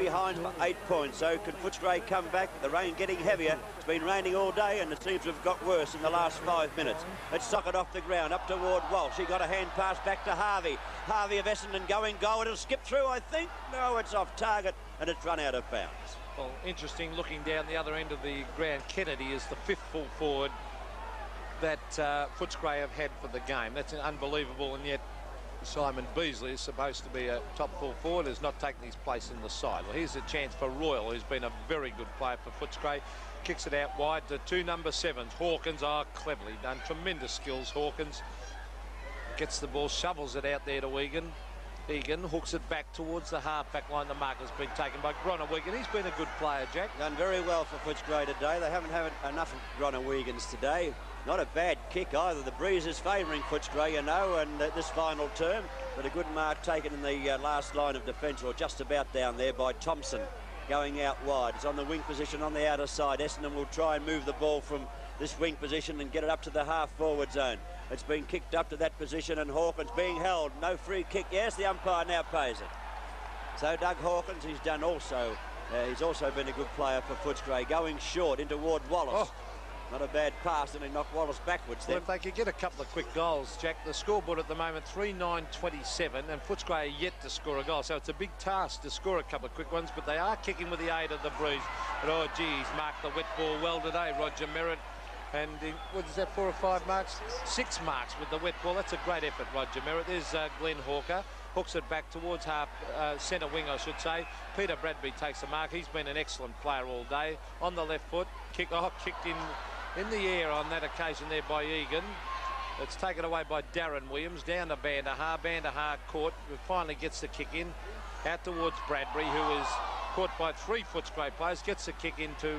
behind for 8 points. So can Footscray come back? The rain getting heavier. It's been raining all day and it seems to have got worse in the last 5 minutes. Let's sock it off the ground up toward Walsh. He got a hand pass back to Harvey. Harvey of Essendon going goal. It'll skip through, I think. No, it's off target and it's run out of bounds. Well, interesting, looking down the other end of the ground, Kennedy is the 5th full forward that Footscray have had for the game. That's unbelievable, and yet Simon Beasley is supposed to be a top full forward, has not taken his place in the side. Well, here's a chance for Royal, who's been a very good player for Footscray. Kicks it out wide to 2 number 7s. Hawkins, cleverly done. Tremendous skills, Hawkins. Gets the ball, shovels it out there to Egan. Egan hooks it back towards the half-back line. The mark has been taken by Groenewegen. He's been a good player, Jack. Done very well for Footscray today. They haven't had enough of Groenewegens today. Not a bad kick either. The breeze is favouring Footscray, you know, and this final term. But a good mark taken in the last line of defence, or just about down there, by Thompson. Going out wide. It's on the wing position on the outer side. Essendon will try and move the ball from this wing position and get it up to the half-forward zone. It's been kicked up to that position and Hawkins being held. No free kick. Yes, the umpire now pays it. So Doug Hawkins, he's also been a good player for Footscray. Going short into Ward Wallace. Not a bad pass, and he knocked Wallace backwards then. Well, if they could get a couple of quick goals, Jack, the scoreboard at the moment, 3-9-27, and Footscray are yet to score a goal. So it's a big task to score a couple of quick ones, but they are kicking with the aid of the breeze. But, oh, gee, he's marked the wet ball well today, Roger Merritt. And what is that, 4 or 5 marks? 6 marks with the wet ball. That's a great effort, Roger Merritt. There's Glenn Hawker. Hooks it back towards centre wing, I should say. Peter Bradby takes the mark. He's been an excellent player all day. On the left foot, kicked in the air on that occasion there by Egan. It's taken away by Darren Williams. Down to Bandahar. Bandahar caught. Finally gets the kick in. Out towards Bradbury, who is caught by 3 Footscray players. Gets the kick into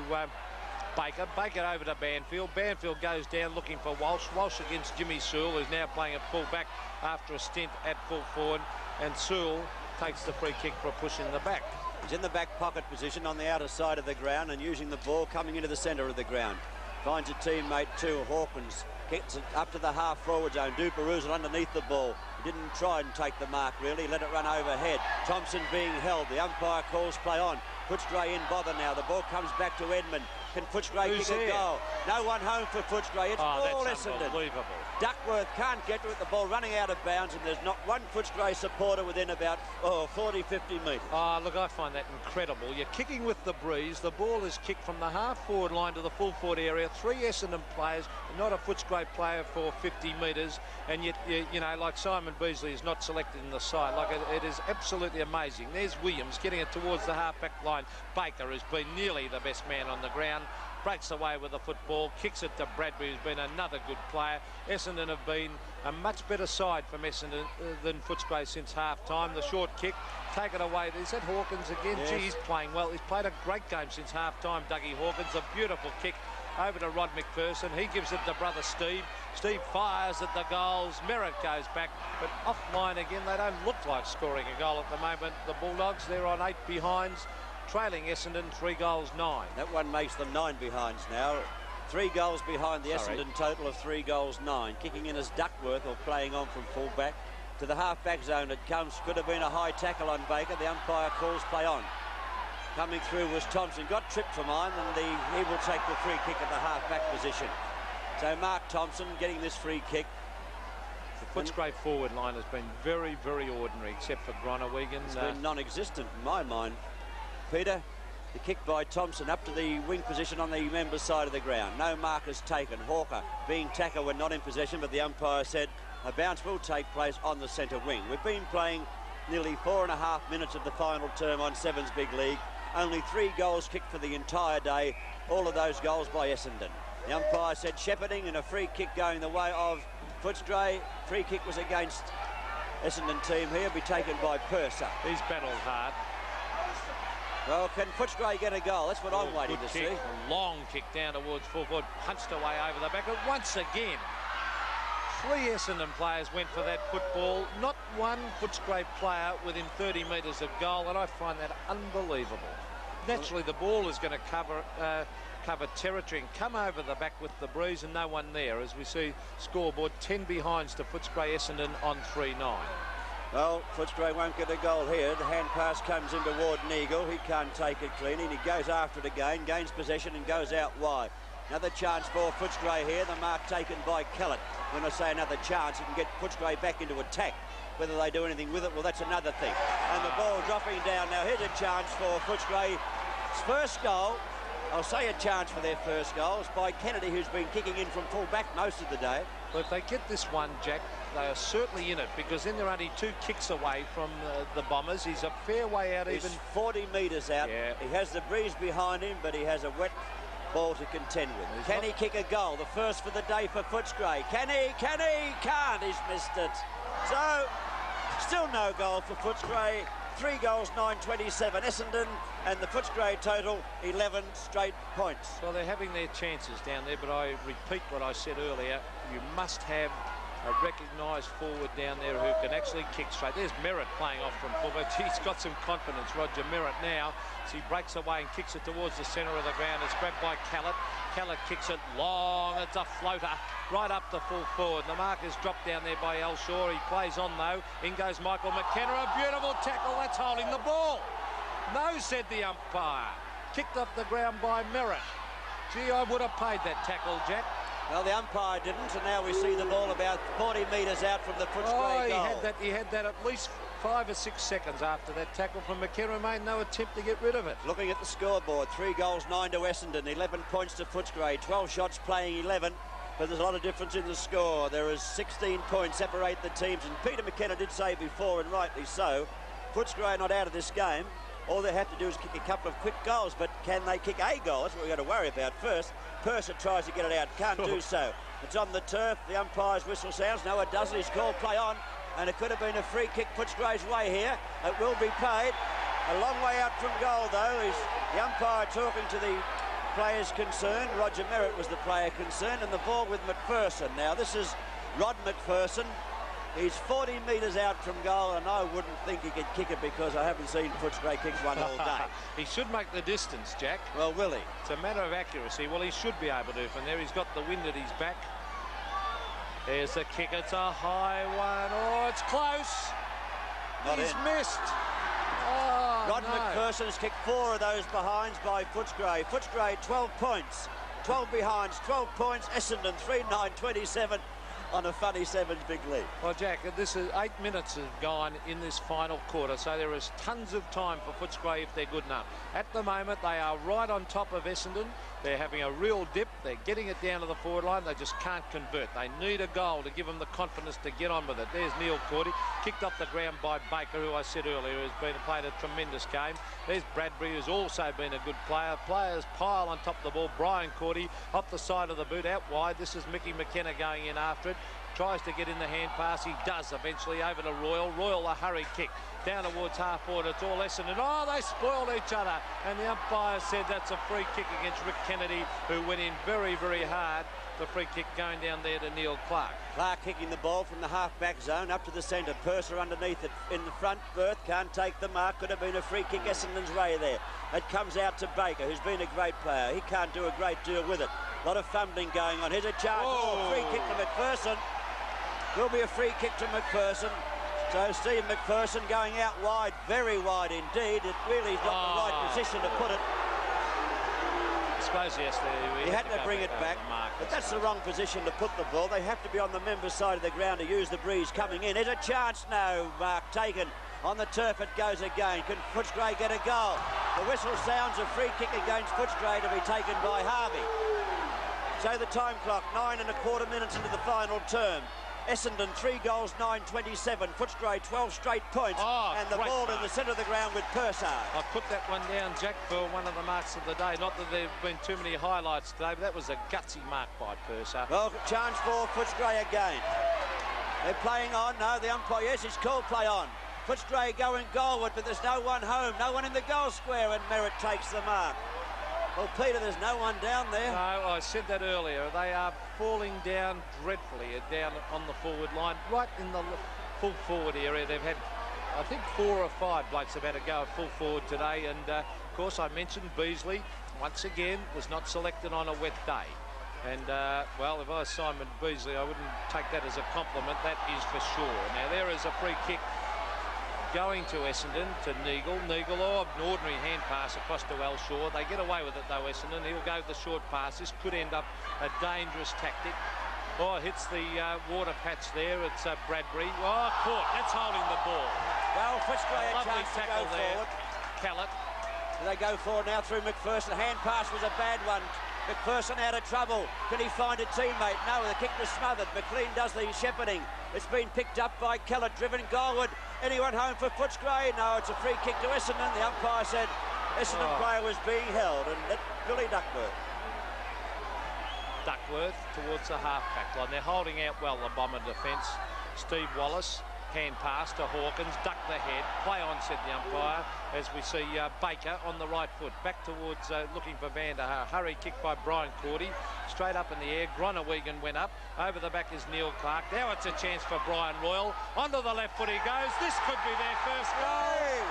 Baker. Baker over to Banfield. Banfield goes down looking for Walsh. Walsh against Jimmy Sewell, who's now playing at full back after a stint at full forward. And Sewell takes the free kick for a push in the back. He's in the back pocket position on the outer side of the ground and using the ball coming into the centre of the ground. Finds a teammate too. Hawkins gets it up to the half-forward zone. Duperuzal underneath the ball. He didn't try and take the mark, really. Let it run overhead. Thompson being held. The umpire calls play on. Footscray in bother now. The ball comes back to Edmund. Can Footscray kick a goal? No one home for Footscray. It's all Essendon. Unbelievable. Duckworth can't get to it. The ball running out of bounds, and there's not one Footscray supporter within about 40, 50 metres. Look, I find that incredible. You're kicking with the breeze. The ball is kicked from the half-forward line to the full-forward area. 3 Essendon players, not a Footscray player for 50 metres, and yet, you know, like Simon Beasley is not selected in the side. Like, it is absolutely amazing. There's Williams getting it towards the half-back line. Baker has been nearly the best man on the ground. Breaks away with the football, kicks it to Bradbury, who's been another good player. Essendon have been a much better side from Essendon than Footscray since half-time. The short kick, taken away. Is that Hawkins again? Yes. Gee, he's playing well. He's played a great game since half-time, Dougie Hawkins. A beautiful kick over to Rod McPherson. He gives it to brother Steve. Steve fires at the goals. Merritt goes back, but offline again. They don't look like scoring a goal at the moment. The Bulldogs, they're on 8 behinds. Trailing Essendon 3-9. That one makes them 9 behinds now. 3 goals behind the Essendon total of 3-9. Kicking in as Duckworth, or playing on from full-back. To the half-back zone it comes. Could have been a high tackle on Baker. The umpire calls play on. Coming through was Thompson. Got tripped for mine, and he will take the free kick at the half-back position. So Mark Thompson getting this free kick. The Footscray forward line has been very, very ordinary, except for Groenewegen. It's been non-existent in my mind. Peter, the kick by Thompson up to the wing position on the member's side of the ground. No markers taken. Hawker being tackled when not in possession, but the umpire said a bounce will take place on the centre wing. We've been playing nearly 4.5 minutes of the final term on Sevens Big League. Only 3 goals kicked for the entire day. All of those goals by Essendon. The umpire said shepherding and a free kick going the way of Footscray. Free kick was against Essendon team here. Be taken by Purser. He's battled hard. Well, can Footscray get a goal? That's what I'm waiting to see. A long kick down towards full forward, punched away over the back. But once again, 3 Essendon players went for that football. Not one Footscray player within 30 metres of goal, and I find that unbelievable. Naturally, the ball is going to cover territory and come over the back with the breeze, and no one there. As we see, scoreboard 10 behinds to Footscray Essendon on 3-9. Well, Footscray won't get a goal here. The hand pass comes in toward Eagle. He can't take it clean, and he goes after it again, gains possession and goes out wide. Another chance for Footscray here. The mark taken by Kellett. When I say another chance, you can get Footscray back into attack. Whether they do anything with it, well, that's another thing. And the ball dropping down. Now, here's a chance for Footscray's first goal. I'll say a chance for their first goal. It's by Kennedy, who's been kicking in from full back most of the day. Well, if they get this one, Jack, they are certainly in it, because then they're only 2 kicks away from the Bombers. He's a fair way out. He's even 40 metres out. Yeah. He has the breeze behind him, but he has a wet ball to contend with. Can he kick a goal? The first for the day for Footscray. Can he? Can he? Can't. He's missed it. So, still no goal for Footscray. 3 goals, 9-27. Essendon, and the Footscray total 11 straight points. Well, they're having their chances down there, but I repeat what I said earlier. You must have a recognised forward down there who can actually kick straight. There's Merritt playing off from fullback. He's got some confidence, Roger Merritt now. So he breaks away and kicks it towards the centre of the ground. It's grabbed by Kellett. Kellett kicks it long. It's a floater right up the full forward. The mark is dropped down there by Elshaw. He plays on though. In goes Michael McKenna. A beautiful tackle. That's holding the ball. No, said the umpire. Kicked off the ground by Merritt. Gee, I would have paid that tackle, Jack. Well, the umpire didn't, and now we see the ball about 40 metres out from the Footscray goal. He had that at least 5 or 6 seconds after that tackle from McKenna. Made no attempt to get rid of it. Looking at the scoreboard, 3 goals, 9 to Essendon, 11 points to Footscray, 12 shots playing 11, but there's a lot of difference in the score. There is 16 points separate the teams, and Peter McKenna did say before, and rightly so, Footscray not out of this game. All they have to do is kick a couple of quick goals, but can they kick a goal? That's what we've got to worry about first. Purser tries to get it out, can't do so. It's on the turf, the umpire's whistle sounds. No, it doesn't. He's called play on, and it could have been a free kick Footscray's way here. It will be paid. A long way out from goal, though. Is the umpire talking to the players concerned. Roger Merritt was the player concerned, and the ball with McPherson. Now, this is Rod McPherson. He's 40 metres out from goal, and I wouldn't think he could kick it because I haven't seen Footscray kick one all day. He should make the distance, Jack. Well, will he? It's a matter of accuracy. Well, he should be able to from there. He's got the wind at his back. There's the kick. It's a high one. Oh, it's close. He's missed. Oh, Rod McPherson's kicked 4 of those behinds by Footscray. Footscray, 12 points. 12 behinds, 12 points. Essendon, 3-9-27. On a funny 7's big lead. Well, Jack, this is 8 minutes have gone in this final quarter, so there is tons of time for Footscray if they're good enough. At the moment, they are right on top of Essendon. They're having a real dip. They're getting it down to the forward line. They just can't convert. They need a goal to give them the confidence to get on with it. There's Neil Cordy, kicked off the ground by Baker, who I said earlier has played a tremendous game. There's Bradbury, who's also been a good player. Players pile on top of the ball. Brian Cordy off the side of the boot, out wide. This is Mickey McKenna going in after it. Tries to get in the hand pass. He does eventually over to Royal. Royal, a hurry kick down towards half forward. It's all Essendon. Oh, they spoiled each other. And the umpire said that's a free kick against Rick Kennedy, who went in very, very hard. The free kick going down there to Neil Clark. Clark kicking the ball from the half-back zone up to the centre. Purser underneath it in the front berth. Can't take the mark. Could have been a free kick Essendon's way there. It comes out to Baker, who's been a great player. He can't do a great deal with it. A lot of fumbling going on. Here's a charge. Oh, free kick to McPherson. Will be a free kick to McPherson. So Steve McPherson going out wide, very wide indeed. It really is not the right position to put it. I suppose yesterday he had to bring it back, but that's the wrong position to put the ball. They have to be on the member's side of the ground to use the breeze coming in. There's a chance now, mark taken. On the turf it goes again. Can Footscray get a goal? The whistle sounds a free kick against Footscray to be taken by Harvey. So the time clock, 9 1/4 minutes into the final term. Essendon 3 goals, 9-27. Footscray 12 straight points, and the ball in the centre of the ground with Purser. I put that one down, Jack, for one of the marks of the day. Not that there have been too many highlights today, but that was a gutsy mark by Purser. Well, chance for Footscray again. They're playing on. No, the umpire, yes, it's called play on. Footscray going goalward, but there's no one home, no one in the goal square, and Merritt takes the mark. Well, Peter, there's no one down there. No, I said that earlier. They are falling down dreadfully down on the forward line, right in the full forward area. They've had, I think, 4 or 5 blokes have had a go at full forward today. And, of course, I mentioned Beasley, once again, was not selected on a wet day. And, well, if I was Simon Beasley, I wouldn't take that as a compliment. That is for sure. Now, there is a free kick going to Essendon, to Neagle. Neagle, oh, an ordinary hand pass across to Elshaw. They get away with it though, Essendon. He'll go the short pass. This could end up a dangerous tactic. Oh, hits the water patch there. It's Bradbury. Oh, caught. That's holding the ball. Well, Footscray a chance to go forward. Callett. They go forward now through McPherson. Hand pass was a bad one. McPherson out of trouble. Can he find a teammate? No, the kick was smothered. McLean does the shepherding. It's been picked up by Kellett, driven goalward. Anyone home for Footscray? No, it's a free kick to Essendon. The umpire said Essendon player was being held, and let Billy Duckworth. Duckworth towards the half-back line. They're holding out well, the Bomber defence. Steve Wallace, hand pass to Hawkins, duck the head, play on, said the umpire, as we see Baker on the right foot, back towards looking for Van der Haar. Hurry kick by Brian Cordy, straight up in the air. Groenewegen went up, over the back is Neil Clark. Now it's a chance for Brian Royal, onto the left foot he goes. This could be their first goal,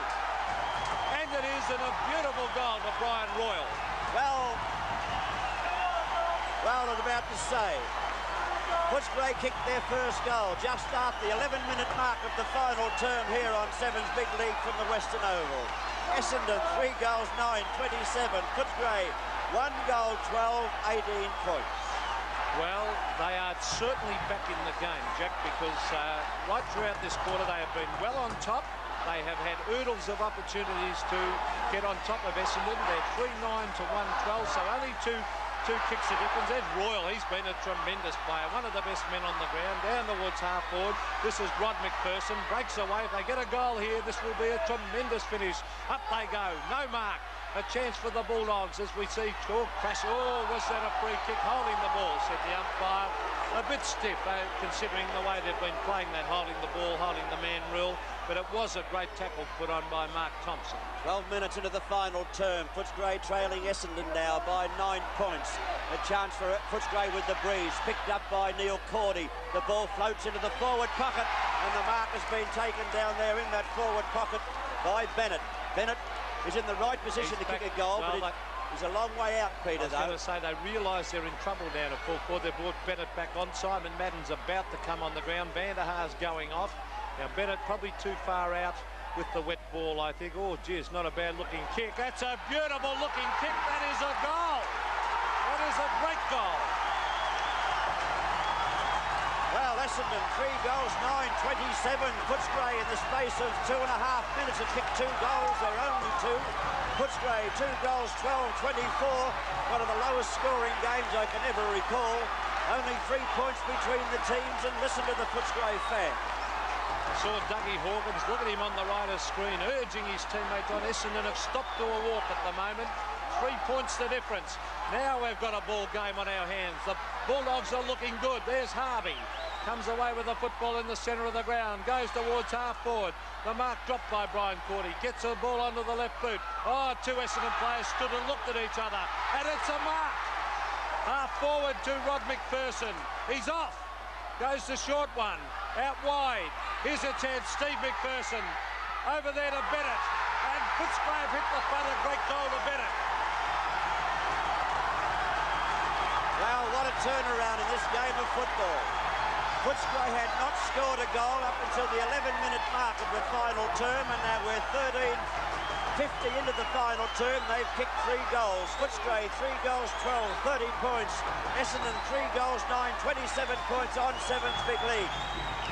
and it is, and a beautiful goal for Brian Royal. Well, I was about to say, Footscray kicked their first goal just after the 11-minute mark of the final term here on Sevens Big League from the Western Oval. Essendon 3 goals, 9-27. Footscray 1 goal, 12, 18 points. Well, they are certainly back in the game, Jack, because right throughout this quarter they have been well on top. They have had oodles of opportunities to get on top of Essendon. They're 3-9 to 1-12, so only two kicks the difference. There's Royal. He's been a tremendous player, one of the best men on the ground, down towards half forward. This is Rod McPherson, breaks away. If they get a goal here, this will be a tremendous finish. Up they go, no mark. A chance for the Bulldogs as we see crash. Oh, was that a free kick? Holding the ball, said the umpire. A bit stiff, considering the way they've been playing that holding the ball, holding the man rule. But it was a great tackle put on by Mark Thompson. 12 minutes into the final term. Footscray trailing Essendon now by 9 points. A chance for Footscray with the breeze. Picked up by Neil Cordy. The ball floats into the forward pocket, and the mark has been taken down there in that forward pocket by Bennett. Bennett is in the right position to kick a goal, but he's a long way out, Peter, though. I was going to say, they realise they're in trouble down at full forward. They've brought Bennett back on. Simon Madden's about to come on the ground. Van der Haar's going off. Now, Bennett probably too far out with the wet ball, I think. Oh, geez, not a bad-looking kick. That's a beautiful-looking kick. That is a goal. That is a great goal. Well, Essendon, 3 goals, 9-27. Footscray in the space of 2.5 minutes have kicked 2 goals. They're only 2. Footscray, 2 goals, 12-24. One of the lowest scoring games I can ever recall. Only 3 points between the teams, and listen to the Footscray fan. I saw Dougie Hawkins, look at him on the right of screen, urging his teammate on. Essendon have stopped to a walk at the moment. 3 points the difference. Now we've got a ball game on our hands. The Bulldogs are looking good. There's Harvey. Comes away with the football in the centre of the ground. Goes towards half forward. The mark dropped by Brian Cordy. Gets the ball onto the left boot. Oh, 2 Essendon players stood and looked at each other. And it's a mark. Half forward to Rod McPherson. He's off. Goes the short one. Out wide. Here's a chance. Steve McPherson. Over there to Bennett. And Footscray hit the front. A great goal to Bennett. Well, what a turnaround in this game of football. Footscray had not scored a goal up until the 11-minute mark of the final term, and now we're 13:50 into the final term. They've kicked 3 goals. Footscray, 3 goals, 12, 30 points. Essendon, 3 goals, 9, 27 points on Sevens Big League.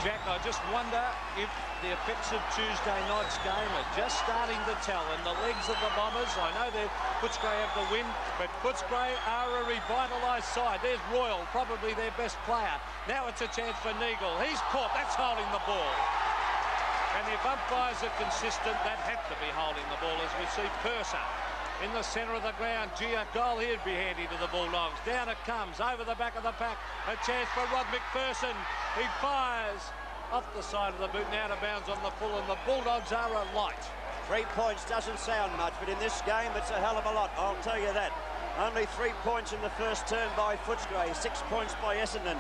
Jack, I just wonder if the effects of Tuesday night's game are just starting to tell, and the legs of the Bombers, I know Footscray have the win, but Footscray are a revitalised side. There's Royal, probably their best player. Now it's a chance for Neagle. He's caught. That's holding the ball. And if umpires are consistent, that had to be holding the ball, as we see Purser in the centre of the ground. Gee, a goal here'd be handy to the Bulldogs. Down it comes, over the back of the pack. A chance for Rod McPherson. He fires off the side of the boot and out of bounds on the full, and the Bulldogs are a light. 3 points doesn't sound much, but in this game, it's a hell of a lot, I'll tell you that. Only 3 points in the first term by Footscray, 6 points by Essendon.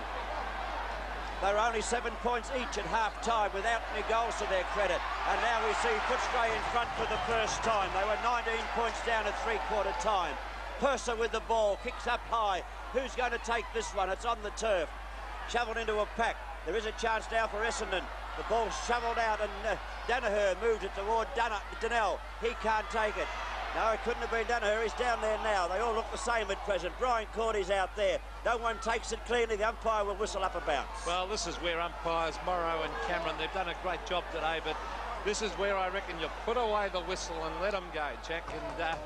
They were only 7 points each at half-time without any goals to their credit. And now we see Footscray in front for the first time. They were 19 points down at three-quarter time. Purser with the ball, kicks up high. Who's going to take this one? It's on the turf. Shovelled into a pack. There is a chance now for Essendon. The ball's shovelled out, and Danaher moved it toward Donnell. He can't take it. No, it couldn't have been Danaher. He's down there now. They all look the same at present. Brian Cordy's out there. No one takes it cleanly. The umpire will whistle up a bounce. Well, this is where umpires Morrow and Cameron, they've done a great job today, but this is where I reckon you put away the whistle and let them go, Jack, and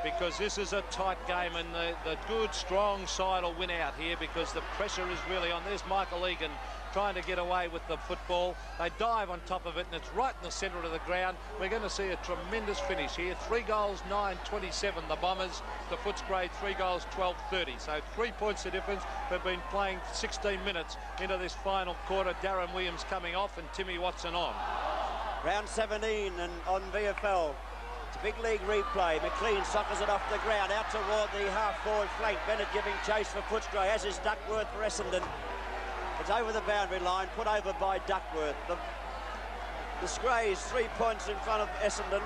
because this is a tight game, and the good, strong side will win out here because the pressure is really on. There's Michael Egan trying to get away with the football. They dive on top of it, and it's right in the centre of the ground. We're going to see a tremendous finish here. 3 goals, 9-27, the Bombers. The Footscray, 3 goals, 12-30. So 3 points of difference. They've been playing 16 minutes into this final quarter. Darren Williams coming off and Timmy Watson on. Round 17 and on VFL. It's a big league replay. McLean suckers it off the ground, out toward the half-forward flank. Bennett giving chase for Footscray, as is Duckworth for Essendon. It's over the boundary line, put over by Duckworth. The Scrays 3 points in front of Essendon.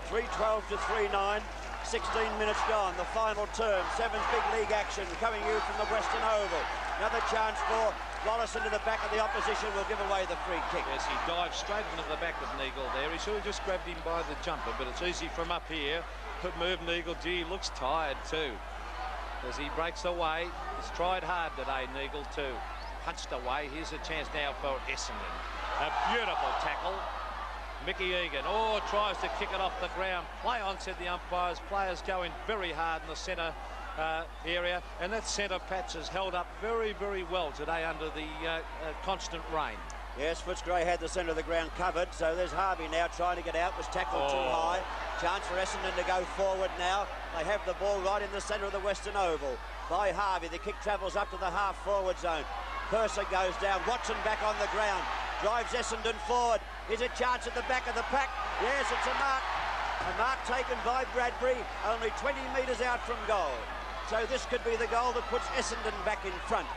3-12 to 3-9. 16 minutes gone, the final term. 7th big league action coming you from the Western Oval. Another chance for Wallace into the back of the opposition, will give away the free kick. Yes, he dived straight into the back of Neagle there. He should have just grabbed him by the jumper, but it's easy from up here to move Neagle. Gee, he looks tired too. As he breaks away, he's tried hard today, Neagle too. Punched away. Here's a chance now for Essendon. A beautiful tackle. Mickey Egan, tries to kick it off the ground. Play on, said the umpires. Players going very hard in the centre area, and that centre patch has held up very, very well today under the constant rain. Yes, Footscray had the centre of the ground covered, so there's Harvey now trying to get out, was tackled too high. Chance for Essendon to go forward now. They have the ball right in the centre of the Western Oval. By Harvey, the kick travels up to the half-forward zone. Purser goes down, Watson back on the ground, drives Essendon forward. Here's a chance at the back of the pack. Yes, it's a mark. A mark taken by Bradbury, only 20 metres out from goal. So this could be the goal that puts Essendon back in front.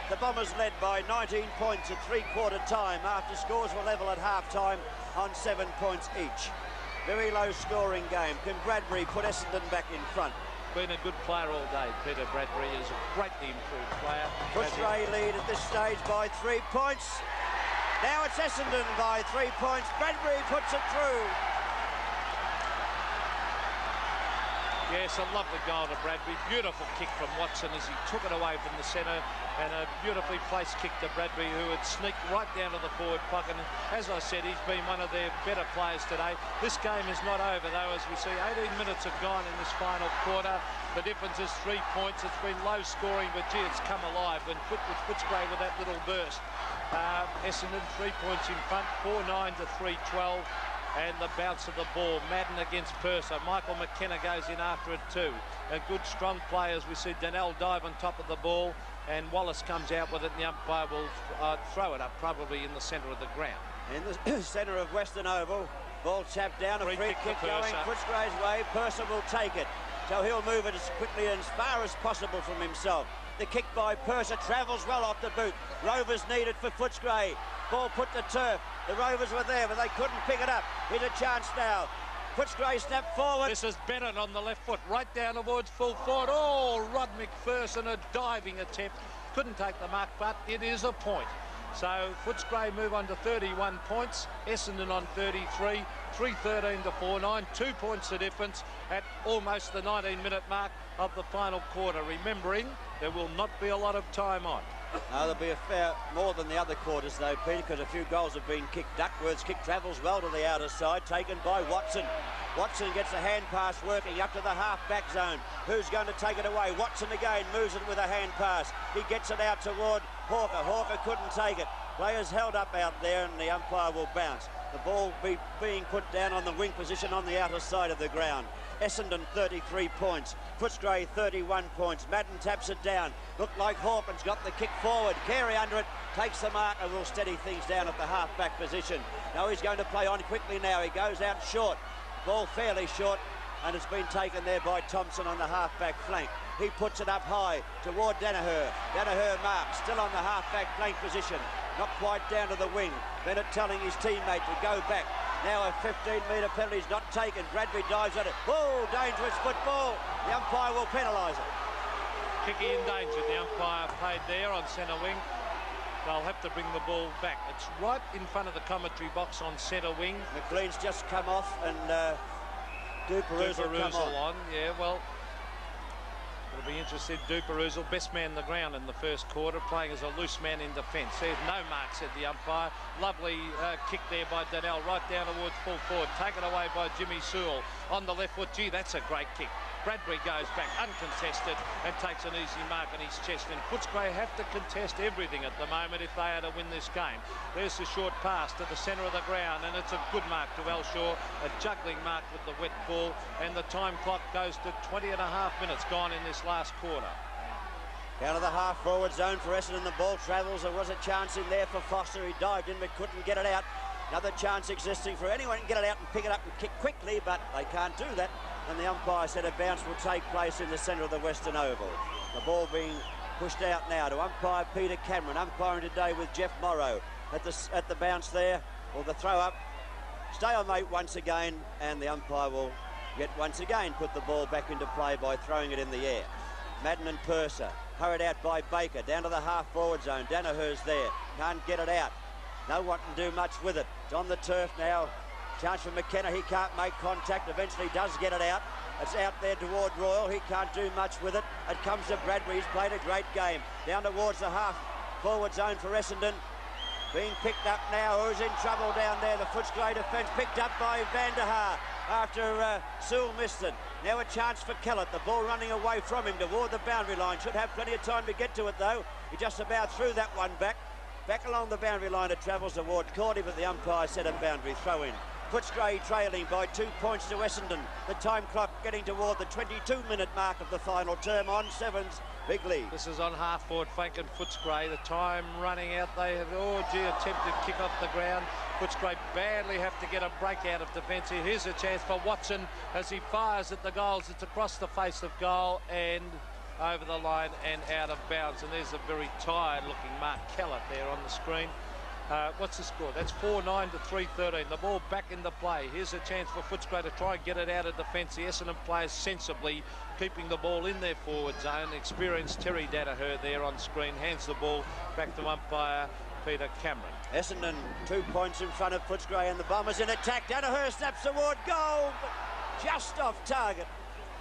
The Bombers led by 19 points at three-quarter time after scores were level at half-time on 7 points each. Very low-scoring game. Can Bradbury put Essendon back in front? Been a good player all day. Peter Bradbury is a greatly improved player. Footscray lead at this stage by 3 points. Now it's Essendon by 3 points. Bradbury puts it through. Yes, a lovely goal to Bradbury. Beautiful kick from Watson as he took it away from the centre, and a beautifully placed kick to Bradbury, who had sneaked right down to the forward pocket. And as I said, he's been one of their better players today. This game is not over, though, as we see 18 minutes have gone in this final quarter. The difference is 3 points. It's been low scoring, but gee, it's come alive when Footscray with that little burst. Essendon 3 points in front, 4-9 to 3-12. And the bounce of the ball, Madden against Purser. Michael McKenna goes in after it too. A good, strong play as we see Donnell dive on top of the ball, and Wallace comes out with it, and the umpire will throw it up probably in the centre of the ground. In the centre of Western Oval, ball tapped down, a free kick going Footscray's way. Purser will take it, so he'll move it as quickly and as far as possible from himself. The kick by Purser travels well off the boot. Rovers needed for Footscray. Ball put to turf. The Rovers were there, but they couldn't pick it up. Here's a chance now. Footscray snapped forward. This is Bennett on the left foot, right down towards full forward. Rod McPherson, a diving attempt. Couldn't take the mark, but it is a point. So Footscray move on to 31 points. Essendon on 33. 3-13 to 4-9. 2 points the difference at almost the 19-minute mark of the final quarter. Remembering, there will not be a lot of time on. There'll be a fair more than the other quarters though, Peter, because a few goals have been kicked. Duckworth's kick travels well to the outer side, taken by Watson. Watson gets a hand pass working up to the half-back zone. Who's going to take it away? Watson again moves it with a hand pass. He gets it out toward Hawker. Hawker couldn't take it. Players held up out there, and the umpire will bounce. The ball being put down on the wing position on the outer side of the ground. Essendon 33 points. Footscray 31 points. Madden taps it down. Looked like Hawkins got the kick forward. Carey under it, takes the mark and will steady things down at the half-back position. Now he's going to play on quickly now. He goes out short. Ball fairly short, and it's been taken there by Thompson on the half-back flank. He puts it up high toward Danaher. Danaher marks, still on the half-back flank position. Not quite down to the wing. Bennett telling his teammate to go back. Now a 15-metre penalty is not taken. Bradbury dives at it. Oh, dangerous football. The umpire will penalise it. Kicky in danger. The umpire played there on centre wing. they'll have to bring the ball back. It's right in front of the commentary box on centre wing. McLean's just come off and Duperouz will come on. Yeah, well, it'll be interesting. Duperouz, best man on the ground in the first quarter, playing as a loose man in defence. There's no mark, said the umpire. Lovely kick there by Donnell, right down towards full forward. Taken away by Jimmy Sewell on the left foot. Gee, that's a great kick. Bradbury goes back uncontested and takes an easy mark on his chest. And Footscray have to contest everything at the moment if they are to win this game. There's the short pass to the centre of the ground, and it's a good mark to Elshaw. A juggling mark with the wet ball, and the time clock goes to 20 and a half minutes gone in this last quarter. Down to the half-forward zone for Essendon. The ball travels. There was a chance in there for Foster. He dived in but couldn't get it out. Another chance existing for anyone to get it out and pick it up and kick quickly, but they can't do that. And the umpire said a bounce will take place in the centre of the Western Oval. The ball being pushed out now to umpire Peter Cameron, umpiring today with Jeff Morrow at the bounce there, or the throw up. Stalemate once again, and the umpire will yet once again put the ball back into play by throwing it in the air. Madden and Purser hurried out by Baker, down to the half-forward zone. Danaher's there, can't get it out. No one can do much with it. It's on the turf now. Chance for McKenna, he can't make contact, eventually does get it out. It's out there toward Royal, he can't do much with it. It comes to Bradbury, he's played a great game. Down towards the half-forward zone for Essendon. Being picked up now, who's in trouble down there? The Footscray defence picked up by Van der Haar after Sewell missed it. Now a chance for Kellett, the ball running away from him toward the boundary line. Should have plenty of time to get to it though. He just about threw that one back. Back along the boundary line it travels toward Cordy, but the umpire said a boundary throw in. Footscray trailing by 2 points to Essendon. The time clock getting toward the 22-minute mark of the final term on Sevens. Big lead. This is on half-forward flank and Footscray. The time running out. They have, attempted kick off the ground. Footscray badly have to get a break out of defence here. Here's a chance for Watson as he fires at the goals. It's across the face of goal and over the line and out of bounds. And there's a very tired-looking Mark Kellett there on the screen. What's the score? That's 4-9 to 3-13. The ball back into play. Here's a chance for Footscray to try and get it out of defence. The Essendon players sensibly keeping the ball in their forward zone. Experienced Terry Danaher there on screen. Hands the ball back to umpire Peter Cameron. Essendon 2 points in front of Footscray and the Bombers in attack. Danaher snaps toward goal, but just off target.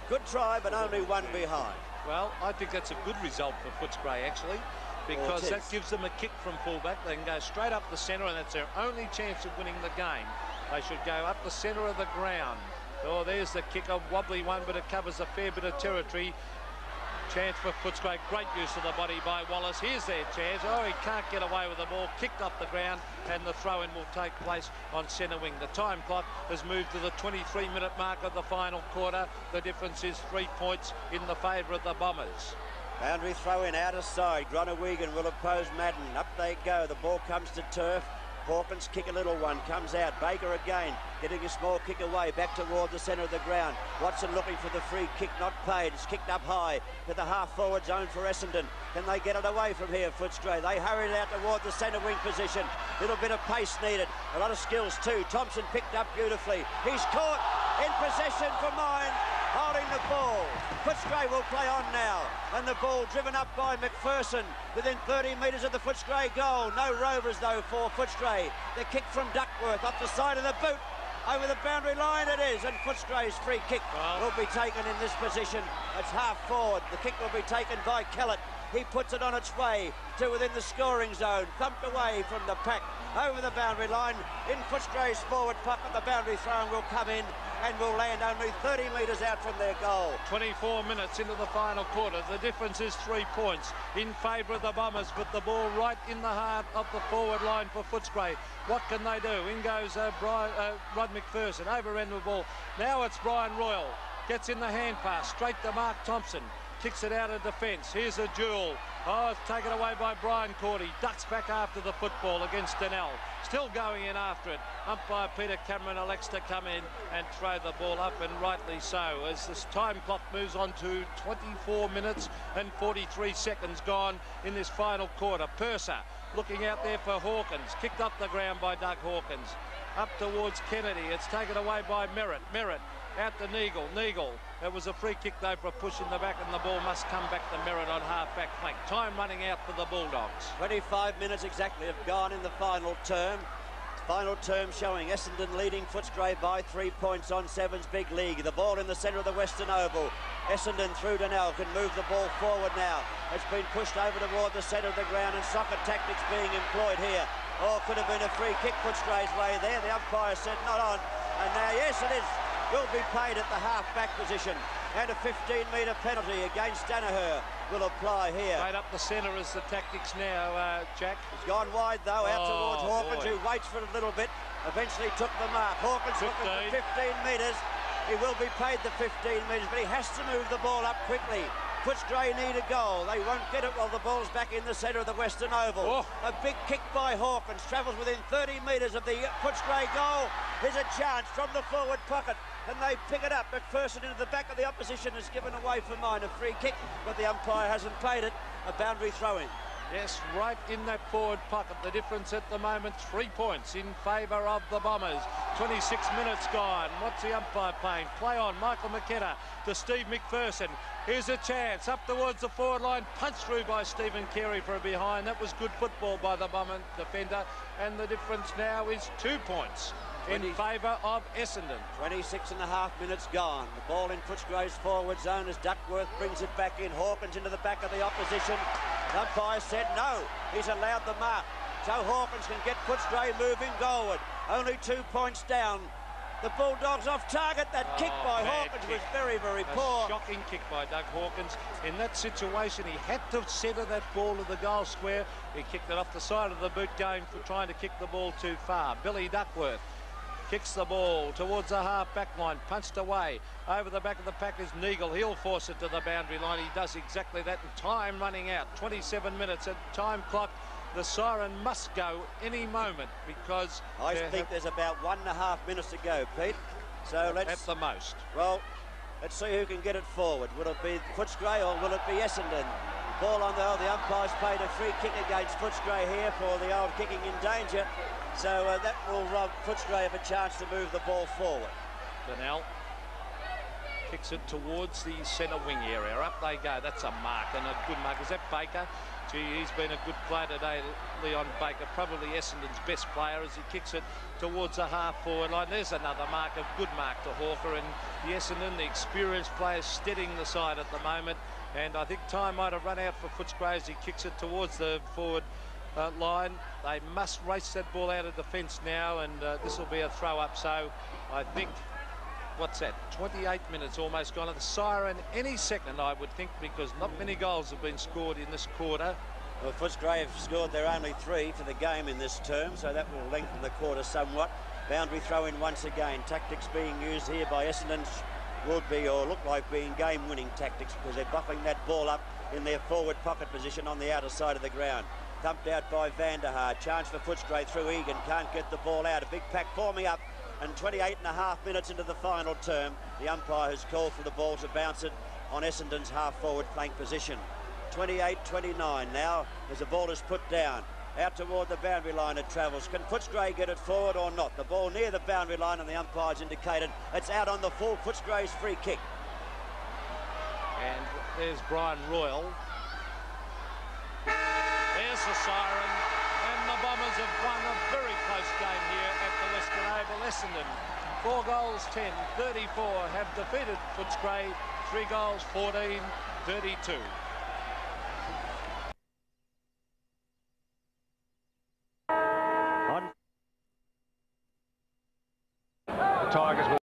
Good try, but only one behind. Well, I think that's a good result for Footscray, actually, because that gives them a kick from fullback. They can go straight up the centre, and that's their only chance of winning the game. They should go up the centre of the ground. Oh, there's the kick, a wobbly one, but it covers a fair bit of territory. Chance for Footscray. Great use of the body by Wallace. Here's their chance. Oh, he can't get away with the ball. Kicked off the ground, and the throw-in will take place on centre wing. The time clock has moved to the 23-minute mark of the final quarter. The difference is 3 points in the favour of the Bombers. Boundary throw-in outer side. Groninger-Wigan will oppose Madden. Up they go. The ball comes to turf. Hawkins kick a little one, comes out. Baker again, getting a small kick away, back toward the centre of the ground. Watson looking for the free kick, not paid. It's kicked up high to the half-forward zone for Essendon. Can they get it away from here, Footscray? They hurried out toward the centre wing position. Little bit of pace needed. A lot of skills too. Thompson picked up beautifully. He's caught in possession for mine. Holding the ball. Footscray will play on now. And the ball driven up by McPherson within 30 metres of the Footscray goal. No rovers though for Footscray. The kick from Duckworth off the side of the boot. Over the boundary line it is. And Footscray's free kick will be taken in this position. It's half forward. The kick will be taken by Kellett. He puts it on its way to within the scoring zone. Thumped away from the pack. Over the boundary line. In Footscray's forward pocket. The boundary throw will come in and will land only 30 metres out from their goal. 24 minutes into the final quarter. The difference is 3 points in favour of the Bombers, but the ball right in the heart of the forward line for Footscray. What can they do? In goes Rod McPherson, over-end the ball. Now it's Brian Royal. Gets in the hand pass, straight to Mark Thompson. Kicks it out of defence. Here's a duel. Oh, it's taken away by Brian Cordy. Ducks back after the football against Donnell. Still going in after it. Umpire Peter Cameron elects to come in and throw the ball up, and rightly so, as this time clock moves on to 24 minutes and 43 seconds gone in this final quarter. Purser looking out there for Hawkins. Kicked up the ground by Doug Hawkins. Up towards Kennedy. It's taken away by Merritt. Merritt Out to Neagle. It was a free kick though for a push in the back, and the ball must come back to Merritt on half-back flank. Time running out for the Bulldogs. 25 minutes exactly have gone in the final term. Final term showing Essendon leading Footscray by 3 points on Sevens Big League. The ball in the centre of the Western Oval. Essendon through to now, can move the ball forward now. It's been pushed over toward the centre of the ground, and soccer tactics being employed here. Oh, could have been a free kick Footscray's way there. The umpire said not on. And now, yes, it is. Will be paid at the half-back position. And a 15-metre penalty against Danaher will apply here. Right up the centre is the tactics now, Jack. He's gone wide, though, out towards Hawkins, who waits for it a little bit. Eventually took the mark. Hawkins looking for 15 metres. He will be paid the 15 metres, but he has to move the ball up quickly. Footscray need a goal. They won't get it while the ball's back in the centre of the Western Oval. A big kick by Hawkins. Travels within 30 metres of the Footscray goal. Here's a chance from the forward pocket. And they pick it up. McPherson into the back of the opposition is given away for mine. A free kick, but the umpire hasn't paid it. A boundary throw-in. Yes, right in that forward pocket. The difference at the moment, 3 points in favour of the Bombers. 26 minutes gone. What's the umpire playing? Play on. Michael McKenna to Steve McPherson. Here's a chance. Up towards the forward line. Punched through by Stephen Carey for a behind. That was good football by the Bomber defender. And the difference now is 2 points in favour of Essendon. 26.5 minutes gone. The ball in Footscray's forward zone as Duckworth brings it back in. Hawkins into the back of the opposition. The umpire said no. He's allowed the mark. So Hawkins can get Footscray moving goalward. Only 2 points down. The Bulldogs off target. That kick by Hawkins was very, very poor. Shocking kick by Doug Hawkins. In that situation, he had to centre that ball to the goal square. He kicked it off the side of the boot, going for trying to kick the ball too far. Billy Duckworth kicks the ball towards the half-back line, punched away. Over the back of the pack is Neagle. He'll force it to the boundary line. He does exactly that, and time running out. 27 minutes at time clock. The siren must go any moment because I think there's about 1.5 minutes to go, Pete. So let's... At the most. Well, let's see who can get it forward. Will it be Footscray or will it be Essendon? Ball on the umpire's paid a free kick against Footscray here for the old kicking in danger. So that will rob Footscray of a chance to move the ball forward. Burnell kicks it towards the centre wing area. Up they go. That's a mark, and a good mark. Is that Baker? Gee, he's been a good player today, Leon Baker. Probably Essendon's best player as he kicks it towards the half-forward line. There's another mark, a good mark to Hawker. And the Essendon, the experienced players, steadying the side at the moment. And I think time might have run out for Footscray as he kicks it towards the forward line. They must race that ball out of defence now, and this will be a throw up. So I think, what's that, 28 minutes almost gone. The siren any second, I would think, because not many goals have been scored in this quarter. Well, Footscray have scored their only 3 for the game in this term, so that will lengthen the quarter somewhat. Boundary throw in once again. Tactics being used here by Essendon would be, or look like being, game-winning tactics, because they're buckling that ball up in their forward pocket position on the outer side of the ground. Thumped out by Vanderhaar. Chance for Footscray through Egan. Can't get the ball out. A big pack forming up. And 28.5 minutes into the final term, the umpire has called for the ball to bounce it on Essendon's half-forward flank position. 28-29 now as the ball is put down. Out toward the boundary line it travels. Can Footscray get it forward or not? The ball near the boundary line, and the umpire's indicated it's out on the full. Footscray's free kick. And there's Brian Royal. There's the siren, and the Bombers have won a very close game here at the Western Oval. Essendon, 4 goals, 10, 34 have defeated Footscray, 3 goals, 14, 32.